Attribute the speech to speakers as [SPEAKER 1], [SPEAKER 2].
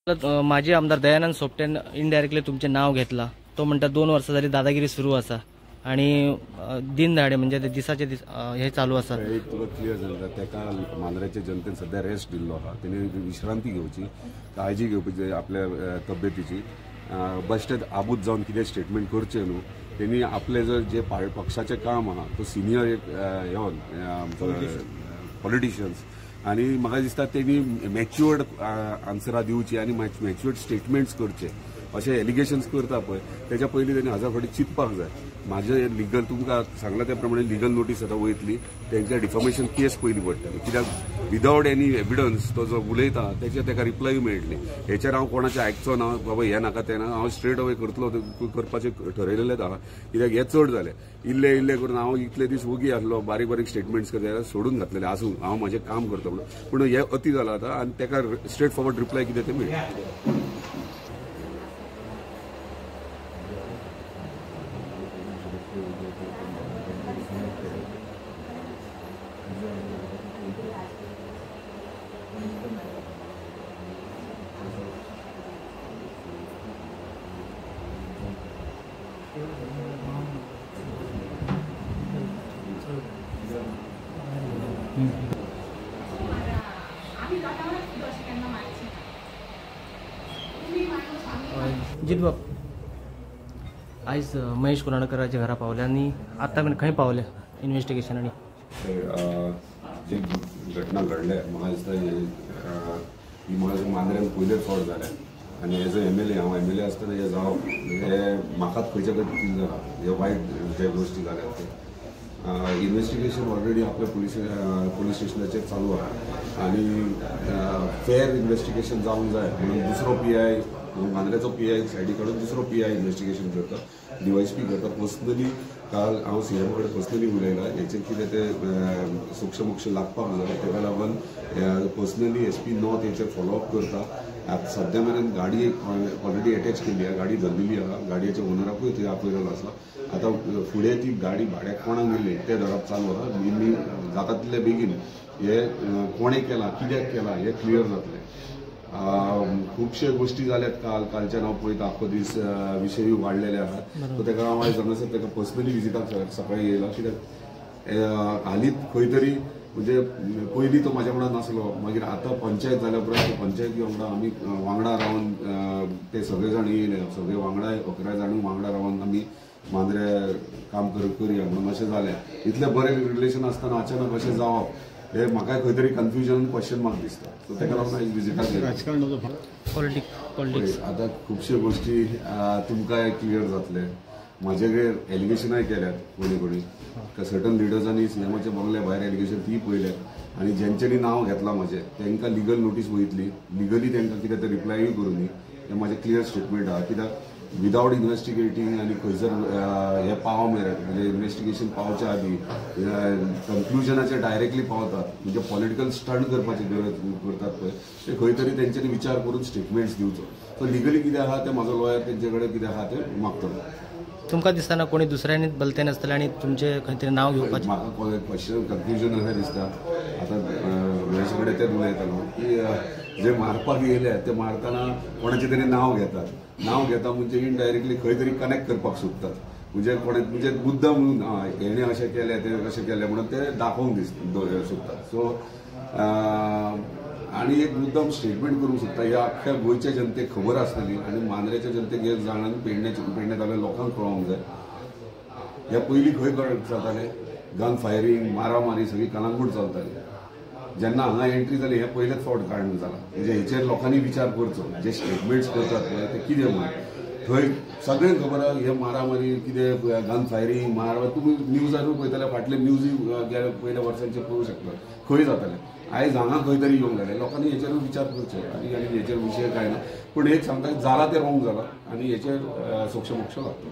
[SPEAKER 1] माजी आमदार दयानंद सोपटेन इनडायरेक्टली तुमचे नाव घेतला। तो म्हणता 2 वर्ष झाली दादागिरी सुरू असा आणि दिन दाडे म्हणजे ते दिसाचे हे चालू असा।
[SPEAKER 2] एक तुला क्लियर झालं तेका मांद्रेच्या जनतेन सध्या रेस्ट दिल्लो आहा, तेणी विश्रांती घेवची, काळजी घेवची आपल्या तब्येतीची। बेश्टेच आबूज जावन कितें स्टेटमेंट करचे न्हू, तेणी आपले जे पक्षाचे काम आहा तो सिनियर एक पॉलिटिशियन्स आणि म्हाका दिसता तेणी मॅच्युअर्ड आन्सरां दिवची आणि मॅच्युअर्ड स्टेटमेंट्स करचे। अशें एलिगेशन्स करता पळय तेच्या पयलीं तेणी 1000 फावटी चिंतपाक जाय। म्हाजे लिगल तुमकां सांगला त्या प्रमाणे लिगल नोटीस आतां वयतली, तेंच्या डिफॉमेशन केस पयली पडटली, कित्याक विदाउट एनी एविडन्स तो जो उलयता तेका रिप्लाय मेळटली। हेचेर हांव कोणाचें आयकचो ना, बाबा हें नाका तें ना, हांव स्ट्रेट अवे करतलो करपाचें ठरयलेलेंच आहा। कित्याक हें चड जालें, इल्ले करून हांव इतले दीस वगी आसलो, बारीक बारीक स्टेटमेंट्स करता सोडून घातलेले आसूं, हांव म्हाजें काम करता म्हणून, पूण हें अति जालां आतां आनी तेका स्ट्रेट फॉरवर्ड रिप्लाय कितें तें मेळटा।
[SPEAKER 1] जित बाब आयज महेश कुराडकराच्या घरा पावले आणि आता पण खंय पावले इन्व्हेस्टिगेशन आणि
[SPEAKER 2] जी घटना घडल्या म्हाका दिसता ही म्हाका मांद्र्यान पयलेच फावट जाल्या आनी एज अ MLA हांव MLA आसतना हे जावप हे म्हाकाच खंयच्या खंय फील जाता, हे वायट जे गोश्टी जाल्यात ते। इन्व्हेस्टिगेशन ऑलरेडी आपल्या पोलीस स्टेशनाचेर चालू आहा आनी फेअर इन्व्हेस्टिगेशन जावंक जाय म्हणून दुसरो PI मांद्रेचो PI सायडी काडून दुसरो PI इन्व्हेस्टिगेशन करता, DYSP करता। पर्सनली काल हांव CM कडेन पर्सनली उलयला, हेचेर कितें ते सूक्ष्म लागपाक जाय, तेका लागून पर्सनली SP नॉर्थ हेचेर फॉलोअप करता। आता सद्या मेरेन गाडी ऑलरेडी अटॅच केल्ली आहा, गाडी धरलेली आहा, गाडयेच्या ओनराकूय थंय आपयलेलो आसा। आता फुडें ती गाडी भाड्याक कोणाक दिली ते धरप चालू आहा। मी जाता तितले बेगीन हे कोणे केला, कित्याक केला हे क्लियर जातलें। खुबशे गोष्टी जाल्यात कालच्यान हांव पळयता, आख्खो दीस विशय वाडलेले आहात, सो तेका हांव आयज हांगासर तेका पर्सनली विजिटाक सकाळीं येयला, कित्याक हालींच खंय तरी म्हणजे पयलीं तो म्हाज्या वांगडा नासलो, मागीर आतां पंचायत जाल्या उपरांत पंचायती वांगडा आमी वांगडा रावन ते सगळे जाण येयले, सगळे वांगडा 11 जाण वांगडा रावन आमी मांद्रे काम करया म्हणून अशें जालें। इतले बरें रिलेशन आसतना अचानक अशें जावप हे म्हाका खंय तरी कन्फ्युजन क्वेश्चन मार्क दिसता, सो तेका लागून हांव विजिटाक येयला।
[SPEAKER 1] पॉलिटिक्स
[SPEAKER 2] आतां खुबशे गोश्टी तुमकां क्लियर जातले। म्हाजेर एलिगेशनाय केल्यात कोणी सर्टन लिडर्सांनी CMच्या बंगल्या भायर एलिगेशन ती पळयल्यात आनी जेंच्यांनी नांव घेतलां म्हाजें तांकां लिगल नोटीस वयतली, लिगली तांकां कितें ते रिप्लायूय करूं न्ही, हें म्हाजें क्लियर स्टेटमेंट आहा। कित्याक विदाउट इन्व्हेस्टिगेटींग आनी खंयसर हे पावो मेरेन म्हणजे इन्व्हेस्टिगेशन पावच्या आदीं कन्क्लुजनाचेर डायरेक्टली पावतात, म्हणजे पॉलिटिकल स्टंट करपाची गरज करतात पळय, ते खंय तरी तेंच्यांनी विचार करून स्टेटमेंट्स दिवचो। सो लिगली कितें आहा तें म्हाजो लॉयर तेंचे कडेन कितें आहा तें मागतलो।
[SPEAKER 1] तुमकां दिसतना कोणी दुसऱ्यांनी बलते नासतले आणि तुमचे खंय तरी नाव घेवपाचें
[SPEAKER 2] म्हाका क्वेश्चन कन्फ्युजन अशें दिसता। आतां महेश कडेन तेच उलयतालो की जे मारपाक येयले ते मारतना कोणाचें तरी नाव घेतात, नाव घेता म्हणजे इनडायरेक्टली खंय तरी कनेक्ट करपाक सोदतात, म्हणजे मुद्दाम म्हणून हेणे अशें केलें ते अशें केलें म्हणून ते दाखोवंक सोदतात। सो आनी एक मुद्दाम स्टेटमेंट करूंक सोदता, ह्या आख्ख्या गोंयच्या जनतेक खबर आसतली आनी मांद्रेच्या जनतेक एक जाणांनी पेडण्यात जाल्या लोकांक कळोवंक जाय। ह्या पयलीं खंय जातालें गन फायरींग, मारामारी सगळी कलांगूट चलताली। जेन्ना हांगा एंट्री जाली हें पयलेच फावट कारण जालां, म्हणजे हेचेर लोकांनी विचार करचो, जे स्टेटमेंट्स करतात पळय ते कितें म्हणून। थंय सगळ्यांक खबर आहा हे मारामारी कितें गन फायरींग मार, तुमी न्यूजारूय पळयताले, फाटले न्यूजूय गेल्या पयल्या वर्सांचेर पळोवंक शकता खंय जातालें। आयज हांगा खंय तरी येवंक जालें, लोकांनी हेचेरूय विचार करचो आनी हेचेर विशय कांय ना, पूण एक सांगता जाला तें रॉंग जालां आनी हेचेर सोक्ष मोक्ष लागतलो।